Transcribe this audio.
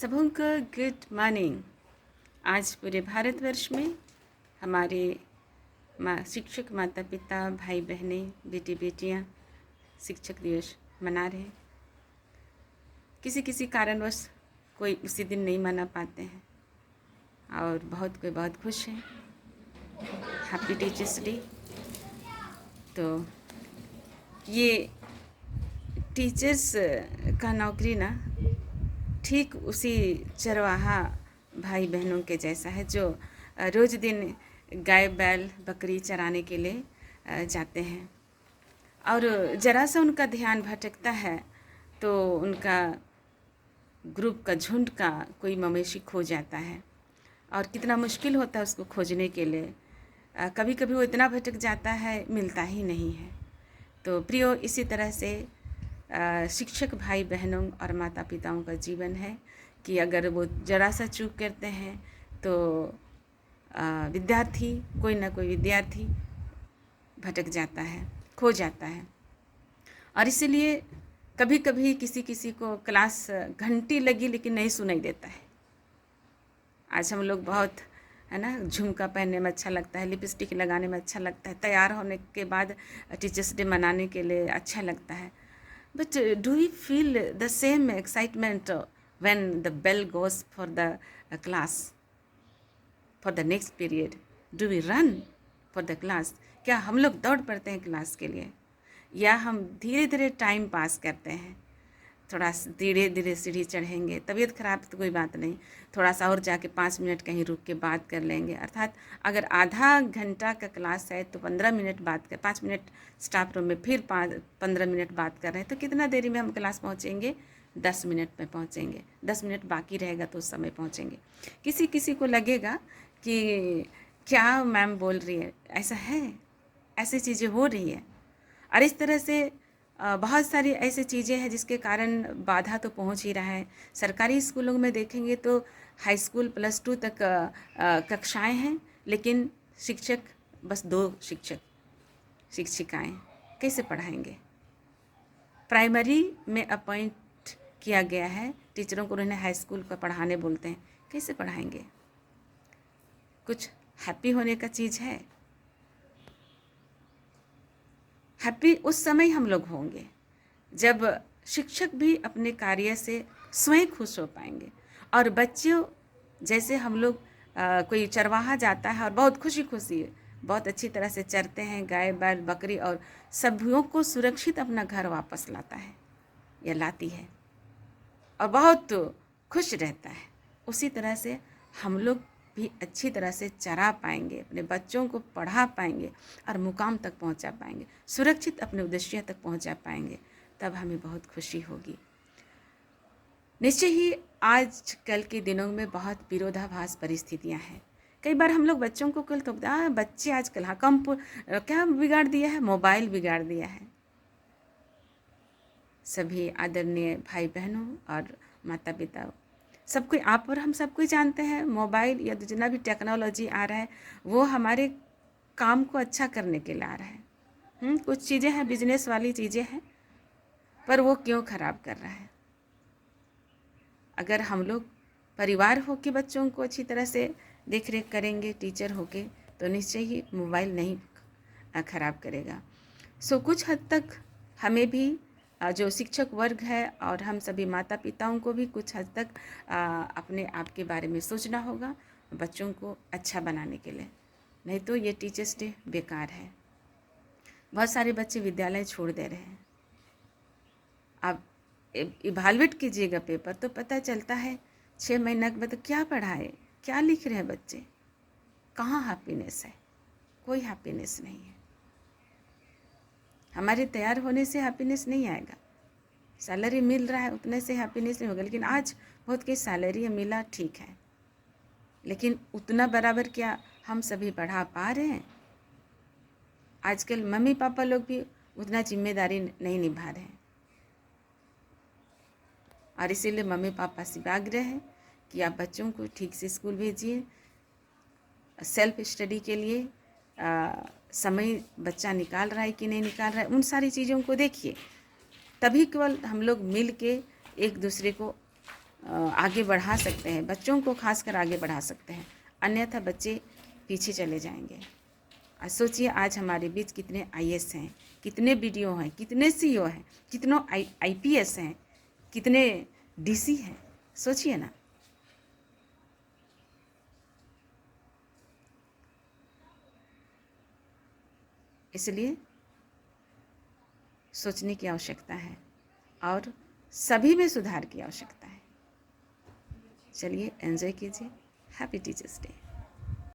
सबों को good morning. आज पूरे भारतवर्ष में हमारे शिक्षक माता पिता भाई बहनें बेटी बेटियां शिक्षक दिवस मना रहे हैं। किसी किसी कारणवश कोई उसी दिन नहीं मना पाते हैं और कोई बहुत खुश हैं। Happy teachers day. तो ये टीचर्स का नौकरी ना ठीक उसी चरवाहा भाई बहनों के जैसा है जो रोज़ दिन गाय बैल बकरी चराने के लिए जाते हैं और ज़रा सा उनका ध्यान भटकता है तो उनका ग्रुप का झुंड का कोई मवेशी खो जाता है और कितना मुश्किल होता है उसको खोजने के लिए। कभी कभी वो इतना भटक जाता है मिलता ही नहीं है। तो प्रियो, इसी तरह से शिक्षक भाई बहनों और माता पिताओं का जीवन है कि अगर वो ज़रा सा चूक करते हैं तो विद्यार्थी कोई ना कोई विद्यार्थी भटक जाता है, खो जाता है। और इसीलिए कभी कभी किसी किसी को क्लास घंटी लगी लेकिन नहीं सुनाई देता है। आज हम लोग बहुत है ना, झुमका पहनने में अच्छा लगता है, लिपस्टिक लगाने में अच्छा लगता है, तैयार होने के बाद टीचर्स डे मनाने के लिए अच्छा लगता है। But do we feel the same excitement when the bell goes for the class, for the next period? Do we run for the class? क्या हम लोग दौड़ पड़ते हैं क्लास के लिए या हम धीरे धीरे टाइम पास करते हैं? थोड़ा धीरे धीरे सीढ़ी चढ़ेंगे, तबीयत खराब तो कोई बात नहीं, थोड़ा सा और जाके 5 मिनट कहीं रुक के बात कर लेंगे। अर्थात अगर आधा घंटा का क्लास है तो 15 मिनट बात कर, 5 मिनट स्टाफ रूम में, फिर 15 मिनट बात कर रहे हैं तो कितना देरी में हम क्लास पहुंचेंगे? 10 मिनट में पहुंचेंगे। 10 मिनट बाकी रहेगा तो उस समय पहुंचेंगे। किसी किसी को लगेगा कि क्या मैम बोल रही है, ऐसा है, ऐसी चीज़ें हो रही है। और इस तरह से बहुत सारी ऐसी चीज़ें हैं जिसके कारण बाधा तो पहुंच ही रहा है। सरकारी स्कूलों में देखेंगे तो हाई स्कूल +2 तक कक्षाएं हैं, लेकिन शिक्षक बस 2 शिक्षक शिक्षिकाएं कैसे पढ़ाएंगे? प्राइमरी में अपॉइंट किया गया है टीचरों को, उन्हें हाई स्कूल का पढ़ाने बोलते हैं, कैसे पढ़ाएंगे? कुछ हैप्पी होने का चीज़ है। हैप्पी उस समय हम लोग होंगे जब शिक्षक भी अपने कार्य से स्वयं खुश हो पाएंगे और बच्चों जैसे हम लोग कोई चरवाहा जाता है और बहुत खुशी खुशी बहुत अच्छी तरह से चरते हैं गाय बैल बकरी और सभी को सुरक्षित अपना घर वापस लाता है या लाती है और बहुत खुश रहता है, उसी तरह से हम लोग भी अच्छी तरह से चरा पाएंगे, अपने बच्चों को पढ़ा पाएंगे और मुकाम तक पहुंचा पाएंगे, सुरक्षित अपने उद्देश्य तक पहुंचा पाएंगे। तब हमें बहुत खुशी होगी। निश्चय ही आज कल के दिनों में बहुत विरोधाभास परिस्थितियां हैं। कई बार हम लोग बच्चों को कल तो बच्चे आजकल क्या बिगाड़ दिया है? मोबाइल बिगाड़ दिया है। सभी आदरणीय भाई बहनों और माता पिता, सबको, आप और हम सबको जानते हैं मोबाइल या जितना भी टेक्नोलॉजी आ रहा है वो हमारे काम को अच्छा करने के लिए आ रहा है। कुछ चीज़ें हैं बिजनेस वाली चीज़ें हैं, पर वो क्यों ख़राब कर रहा है? अगर हम लोग परिवार हो के बच्चों को अच्छी तरह से देख रेख करेंगे, टीचर हो के, तो निश्चय ही मोबाइल नहीं ख़राब करेगा। कुछ हद तक हमें भी जो शिक्षक वर्ग है और हम सभी माता पिताओं को भी कुछ हद तक अपने आप के बारे में सोचना होगा बच्चों को अच्छा बनाने के लिए, नहीं तो ये टीचर्स डे बेकार है। बहुत सारे बच्चे विद्यालय छोड़ दे रहे हैं। अब इवैल्यूएट कीजिएगा पेपर तो पता चलता है 6 महीने के बाद क्या पढ़ाए, क्या लिख रहे हैं बच्चे, कहाँ हैप्पीनेस है? कोई हैप्पीनेस नहीं है। हमारे तैयार होने से हैप्पीनेस नहीं आएगा। सैलरी मिल रहा है उतने से हैप्पीनेस नहीं होगा। लेकिन आज बहुत की सैलरी मिला, ठीक है, लेकिन उतना बराबर क्या हम सभी बढ़ा पा रहे हैं? आजकल मम्मी पापा लोग भी उतना जिम्मेदारी नहीं निभा रहे हैं और इसीलिए मम्मी पापा से आग्रह है कि आप बच्चों को ठीक से स्कूल भेजिए। सेल्फ स्टडी के लिए समय बच्चा निकाल रहा है कि नहीं निकाल रहा है, उन सारी चीज़ों को देखिए। तभी केवल हम लोग मिल के एक दूसरे को आगे बढ़ा सकते हैं, बच्चों को खासकर आगे बढ़ा सकते हैं, अन्यथा बच्चे पीछे चले जाएंगे। आज सोचिए, आज हमारे बीच कितने आईएएस हैं, कितने बीडीओ हैं, कितने सीईओ हैं, कितनों आईपीएस हैं, कितने डीसी हैं, सोचिए ना। इसलिए सोचने की आवश्यकता है और सभी में सुधार की आवश्यकता है। चलिए एंजॉय कीजिए। Happy teachers day.